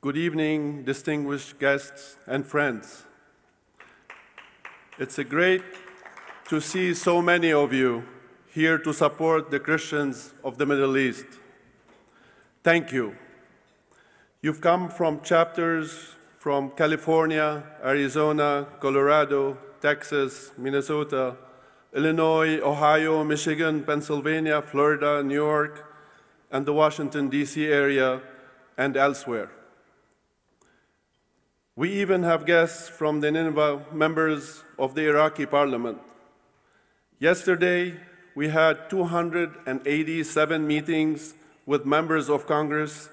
Good evening, distinguished guests and friends. It's great to see so many of you here to support the Christians of the Middle East. Thank you. You've come from chapters from California, Arizona, Colorado, Texas, Minnesota, Illinois, Ohio, Michigan, Pennsylvania, Florida, New York, and the Washington, D.C. area, and elsewhere. We even have guests from the Nineveh members of the Iraqi parliament. Yesterday, we had 287 meetings with members of Congress,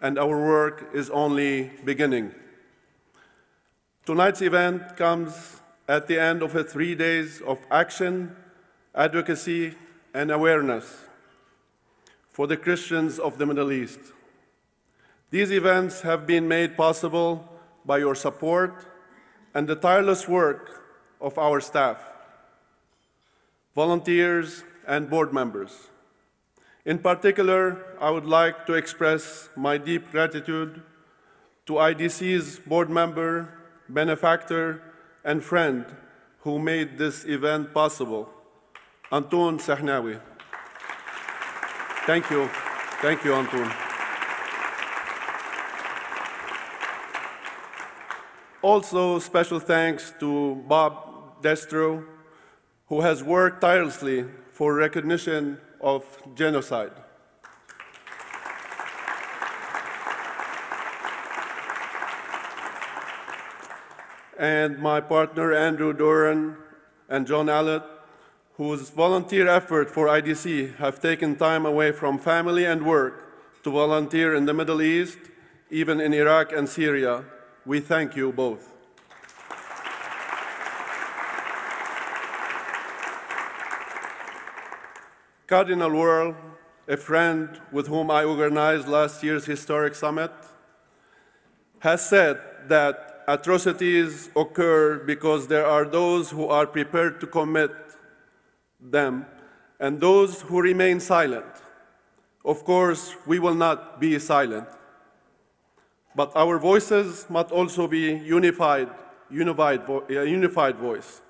and our work is only beginning. Tonight's event comes at the end of 3 days of action, advocacy, and awareness for the Christians of the Middle East. These events have been made possible by your support and the tireless work of our staff, volunteers, and board members. In particular, I would like to express my deep gratitude to IDC's board member, benefactor, and friend who made this event possible, Antoon Sahnawi. Thank you. Thank you, Antoon. Also, special thanks to Bob Destro, who has worked tirelessly for recognition of genocide. And my partner, Andrew Doran and John Allett, whose volunteer effort for IDC have taken time away from family and work to volunteer in the Middle East, even in Iraq and Syria. We thank you both. Cardinal Wuerl, a friend with whom I organized last year's historic summit, has said that atrocities occur because there are those who are prepared to commit them and those who remain silent. Of course, we will not be silent. But our voices must also be unified voice.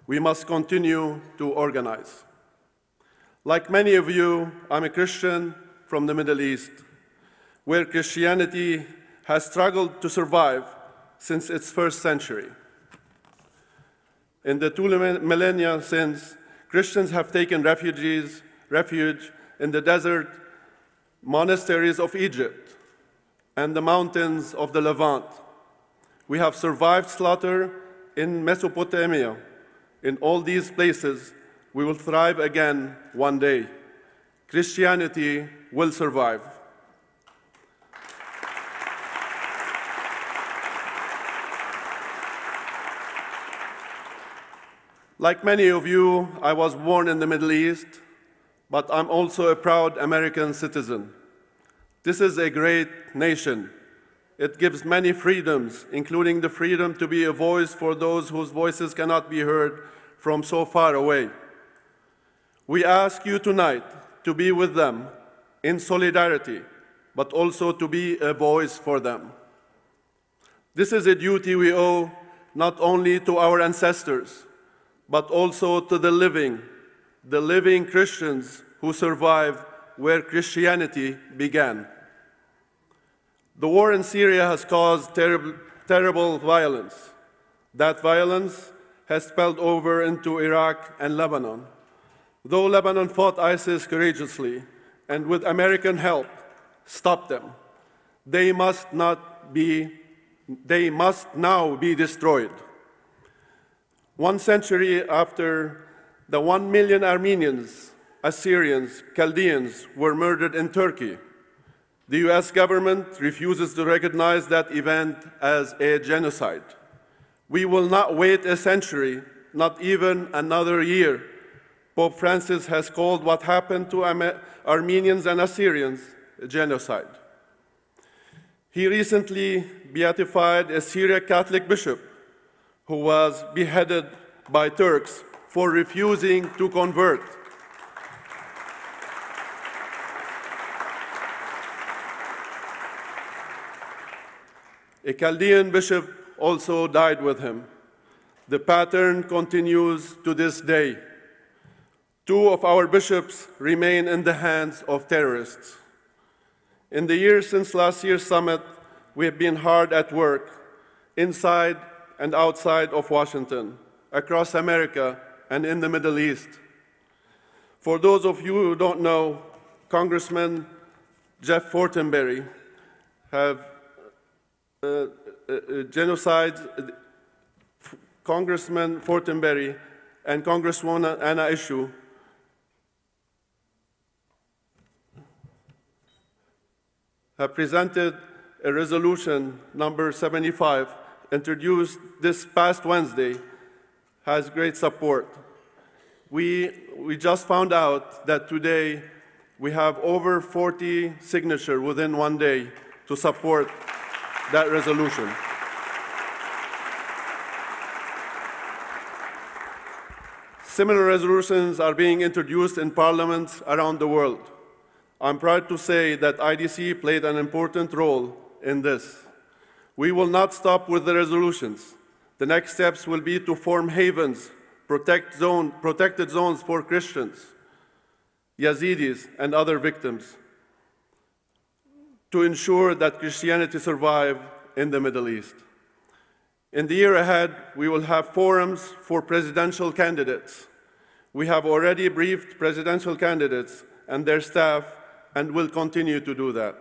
We must continue to organize. Like many of you, I'm a Christian from the Middle East, where Christianity has struggled to survive since its first century. In the 2 millennia since, Christians have taken refuge in the desert monasteries of Egypt and the mountains of the Levant. We have survived slaughter in Mesopotamia. In all these places, we will thrive again one day. Christianity will survive. Like many of you, I was born in the Middle East, but I'm also a proud American citizen. This is a great nation. It gives many freedoms, including the freedom to be a voice for those whose voices cannot be heard from so far away. We ask you tonight to be with them in solidarity, but also to be a voice for them. This is a duty we owe not only to our ancestors, but also to the living Christians who survive where Christianity began. The war in Syria has caused terrible violence. That violence has spilled over into Iraq and Lebanon. Though Lebanon fought ISIS courageously and with American help stopped them, they must now be destroyed. 1 century after the 1 million Armenians, Assyrians, Chaldeans were murdered in Turkey, the US government refuses to recognize that event as a genocide. We will not wait a century, not even another year. Pope Francis has called what happened to Armenians and Assyrians a genocide. He recently beatified a Syriac Catholic bishop who was beheaded by Turks for refusing to convert. A Chaldean bishop also died with him. The pattern continues to this day. 2 of our bishops remain in the hands of terrorists. In the years since last year's summit, we have been hard at work, inside and outside of Washington, across America and in the Middle East. For those of you who don't know, Congressman Jeff Fortenberry have Congressman Fortenberry and Congresswoman Anna Eshoo have presented a resolution number 75, introduced this past Wednesday, has great support. We just found out that today we have over 40 signatures within one day to support that resolution. Similar resolutions are being introduced in parliaments around the world. I'm proud to say that IDC played an important role in this. We will not stop with the resolutions. The next steps will be to form havens, protected zones for Christians, Yazidis, and other victims, to ensure that Christianity survives in the Middle East. In the year ahead, we will have forums for presidential candidates. We have already briefed presidential candidates and their staff and will continue to do that.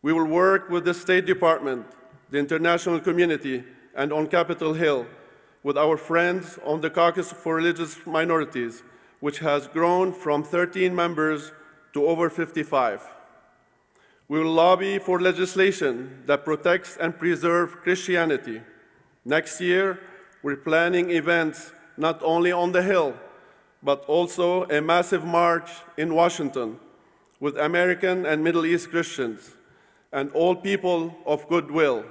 We will work with the State Department, the international community, and on Capitol Hill with our friends on the Caucus for Religious Minorities, which has grown from 13 members to over 55. We will lobby for legislation that protects and preserves Christianity. Next year, we're planning events not only on the Hill, but also a massive march in Washington with American and Middle East Christians and all people of goodwill,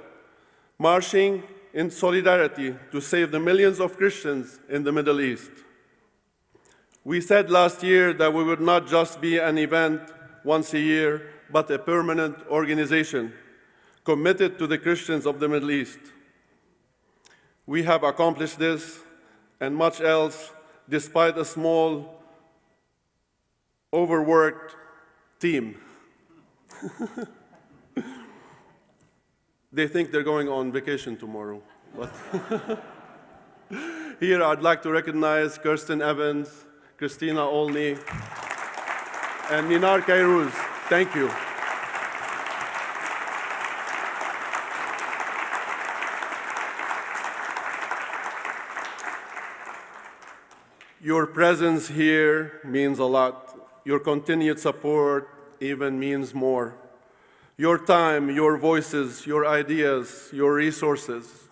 marching in solidarity to save the millions of Christians in the Middle East. We said last year that we would not just be an event once a year, but a permanent organization committed to the Christians of the Middle East. We have accomplished this and much else despite a small, overworked team. They think they're going on vacation tomorrow. But here I'd like to recognize Kirsten Evans, Christina Olney, and Ninar Kairouz. Thank you. Your presence here means a lot. Your continued support even means more. Your time, your voices, your ideas, your resources.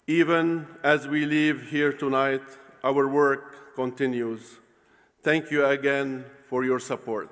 Even as we leave here tonight, our work continues. Thank you again for your support.